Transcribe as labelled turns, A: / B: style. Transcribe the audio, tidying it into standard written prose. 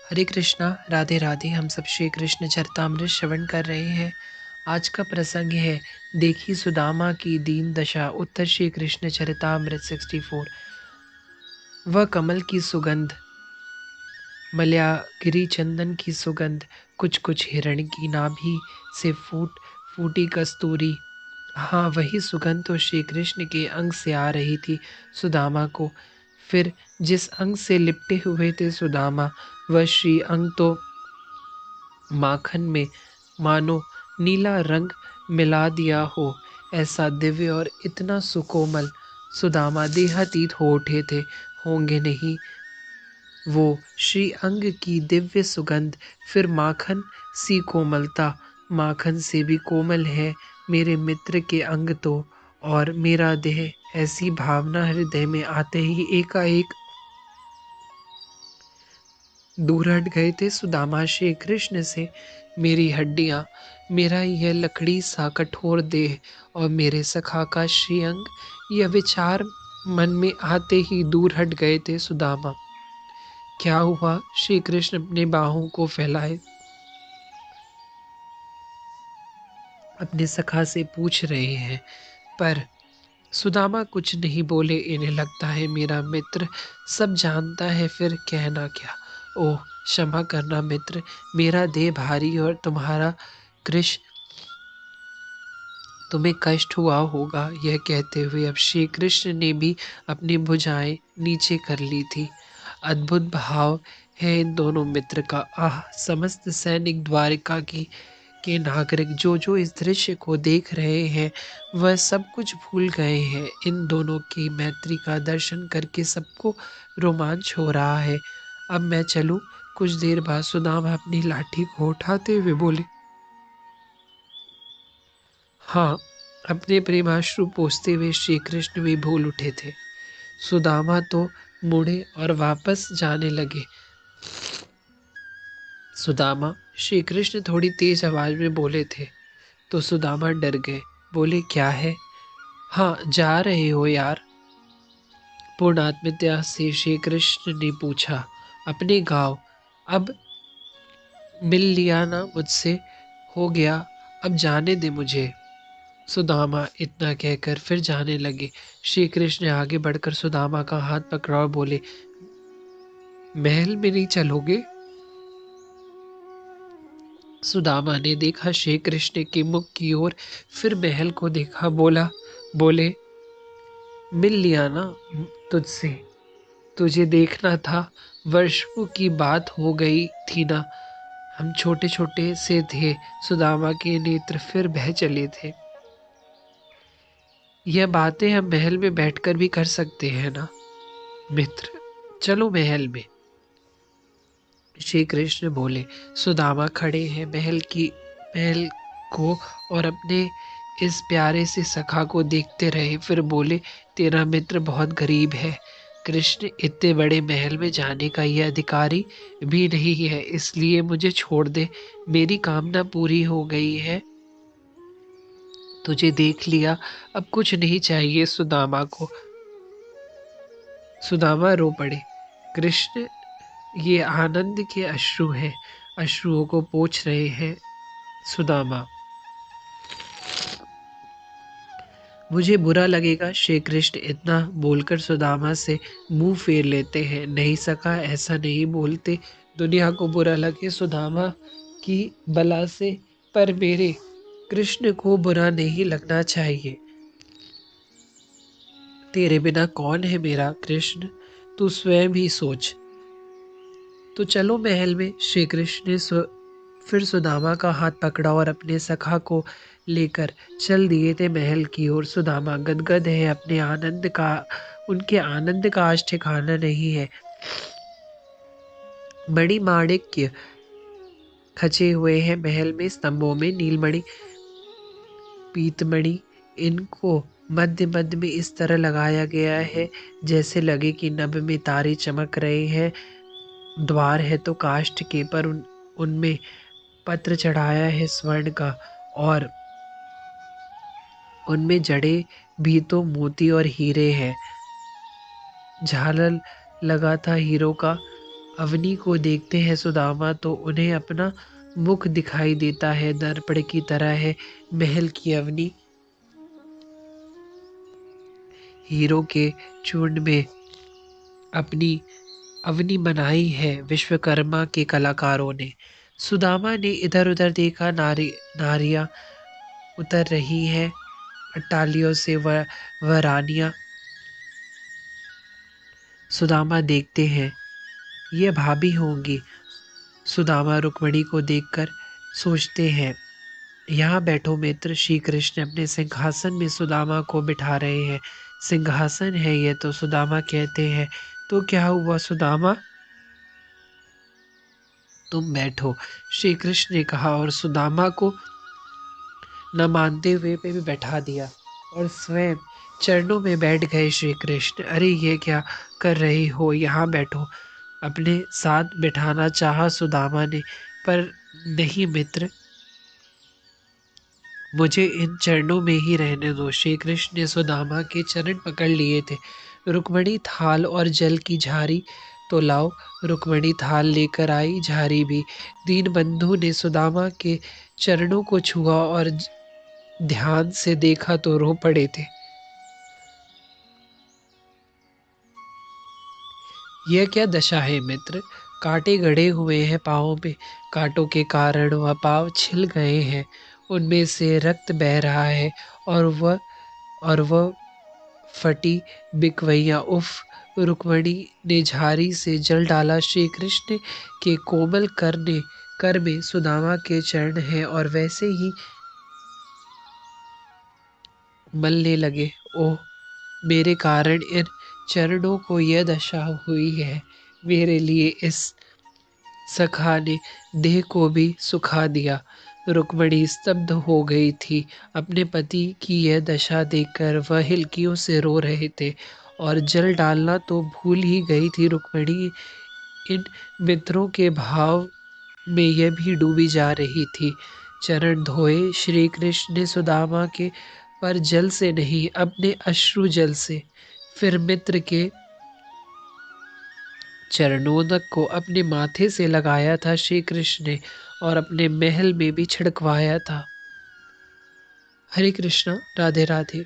A: हरे कृष्णा, राधे राधे। हम सब श्री कृष्ण चरितामृत श्रवण कर रहे हैं। आज का प्रसंग है, देखी सुदामा की दीन दशा। उत्तर श्री कृष्ण चरितामृत 64। वह कमल की सुगंध, मलयागिरी चंदन की सुगंध, कुछ कुछ हिरण की नाभि से फूटी कस्तूरी। हाँ, वही सुगंध तो श्री कृष्ण के अंग से आ रही थी सुदामा को। फिर जिस अंग से लिपटे हुए थे सुदामा, वह श्री अंग तो माखन में मानो नीला रंग मिला दिया हो, ऐसा दिव्य और इतना सुकोमल। सुदामा देहातीत हो उठे थे, होंगे नहीं वो श्री अंग की दिव्य सुगंध, फिर माखन सी कोमलता। माखन से भी कोमल है मेरे मित्र के अंग तो, और मेरा देह। ऐसी भावना हृदय में आते ही एकाएक दूर हट गए थे सुदामा श्री कृष्ण से। मेरी हड्डियां, मेरा यह लकड़ी सा कठोर देह और मेरे सखा का श्रीअंग, यह विचार मन में आते ही दूर हट गए थे सुदामा। क्या हुआ? श्री कृष्ण अपने बाहों को फैलाए अपने सखा से पूछ रहे हैं, पर सुदामा कुछ नहीं बोले। इन्हें लगता है मेरा मित्र सब जानता है, फिर कहना क्या। ओह, क्षमा करना मित्र, मेरा देह भारी और तुम्हारा कृश तुम्हें कष्ट हुआ होगा। यह कहते हुए अब श्री कृष्ण ने भी अपनी भुजाएं नीचे कर ली थी। अद्भुत भाव है इन दोनों मित्र का। आह, समस्त सैनिक द्वारिका की के नागरिक जो जो इस दृश्य को देख रहे हैं, वह सब कुछ भूल गए हैं। इन दोनों की मैत्री का दर्शन करके सबको रोमांच हो रहा है। अब मैं चलूं? कुछ देर बाद सुदामा अपनी लाठी को उठाते हुए बोले। हाँ, अपने प्रेमाश्रु पोंछते हुए श्री कृष्ण भी भूल उठे थे। सुदामा तो मुड़े और वापस जाने लगे। सुदामा, श्री कृष्ण थोड़ी तेज आवाज में बोले थे तो सुदामा डर गए। बोले, क्या है? हाँ, जा रहे हो यार? पूर्ण आत्मीयता से श्री कृष्ण ने पूछा। अपने गांव। अब मिल लिया ना मुझसे, हो गया, अब जाने दे मुझे। सुदामा इतना कहकर फिर जाने लगे। श्री कृष्ण ने आगे बढ़कर सुदामा का हाथ पकड़ा और बोले, महल में नहीं चलोगे? सुदामा ने देखा श्री कृष्ण के मुख की ओर, फिर महल को देखा। बोले, मिल लिया ना तुझसे, तुझे देखना था। वर्षों की बात हो गई थी ना, हम छोटे छोटे से थे। सुदामा के नेत्र फिर बह चले थे। यह बातें हम महल में बैठकर भी कर सकते हैं ना मित्र, चलो महल में। श्री कृष्ण बोले। सुदामा खड़े हैं महल को और अपने इस प्यारे से सखा को देखते रहे। फिर बोले, तेरा मित्र बहुत गरीब है कृष्ण, इतने बड़े महल में जाने का यह अधिकारी भी नहीं है, इसलिए मुझे छोड़ दे। मेरी कामना पूरी हो गई है, तुझे देख लिया, अब कुछ नहीं चाहिए सुदामा को। सुदामा रो पड़े। कृष्ण, ये आनंद के अश्रु हैं, अश्रुओं को पोंछ रहे हैं सुदामा। मुझे बुरा लगेगा। श्री कृष्ण इतना बोलकर सुदामा से मुंह फेर लेते हैं। नहीं सका, ऐसा नहीं बोलते, दुनिया को बुरा लगे सुदामा की बला से, पर मेरे कृष्ण को बुरा नहीं लगना चाहिए। तेरे बिना कौन है मेरा कृष्ण, तू स्वयं ही सोच। तो चलो महल में। श्री कृष्ण ने फिर सुदामा का हाथ पकड़ा और अपने सखा को लेकर चल दिए थे महल की ओर। सुदामा गदगद है अपने आनंद का, उनके आनंद का आज ठिकाना नहीं है। मणिमाणिक्य खचे हुए हैं महल में, स्तंभों में नीलमणि, पीतमणि, इनको मध्य मध्य में इस तरह लगाया गया है जैसे लगे कि नभ में तारे चमक रहे हैं। द्वार है तो काष्ठ के, पर उनमें पत्र चढ़ाया है स्वर्ण का, और उनमें जड़े भी तो मोती और हीरे हैं। झालर लगा था हीरों का, अवनी को देखते हैं सुदामा तो उन्हें अपना मुख दिखाई देता है, दर्पण की तरह है महल की अवनी। हीरो के चूर्ण में अपनी अवनी बनाई है विश्वकर्मा के कलाकारों ने। सुदामा ने इधर उधर देखा, नारियां उतर रही है अट्टालियों से, वह रानियां। सुदामा देखते हैं ये भाभी होंगी। सुदामा रुक्मिणी को देखकर सोचते हैं, यहाँ बैठो मित्र। श्री कृष्ण अपने सिंहासन में सुदामा को बिठा रहे हैं। सिंहासन है ये तो, सुदामा कहते हैं। तो क्या हुआ सुदामा, तुम बैठो, श्री कृष्ण ने कहा और सुदामा को न मानते हुए पे भी बैठा दिया और स्वयं चरणों में बैठ गए श्री कृष्ण। अरे ये क्या कर रही हो, यहाँ बैठो। अपने साथ बिठाना चाहा सुदामा ने, पर नहीं मित्र, मुझे इन चरणों में ही रहने दो। श्री कृष्ण ने सुदामा के चरण पकड़ लिए थे। रुक्मिणी थाल और जल की झारी तो लाओ। रुक्मिणी थाल लेकर आई, झारी भी। दीनबंधु ने सुदामा के चरणों को छुआ और ध्यान से देखा तो रो पड़े थे। यह क्या दशा है मित्र, कांटे गड़े हुए हैं पाँवों पे। कांटों के कारण वह पाँव छिल गए हैं, उनमें से रक्त बह रहा है और वह फटी बिकवैया। उफ। रुक्मिणी ने झारी से जल डाला। श्री कृष्ण के कोमल कर में सुदामा के चरण हैं और वैसे ही मलने लगे। ओह, मेरे कारण इन चरणों को यह दशा हुई है। मेरे लिए इस सखा ने देह को भी सुखा दिया। रुक्मिणी स्तब्ध हो गई थी। अपने पति की यह दशा देखकर वह हिलकियों से रो रहे थे और जल डालना तो भूल ही गई थी रुक्मिणी। इन मित्रों के भाव में यह भी डूबी जा रही थी। चरण धोए श्री कृष्ण ने सुदामा के, पर जल से नहीं, अपने अश्रु जल से। फिर मित्र के चरणोदक को अपने माथे से लगाया था श्री कृष्ण ने और अपने महल में भी छिड़कवाया था। हरे कृष्णा, राधे राधे।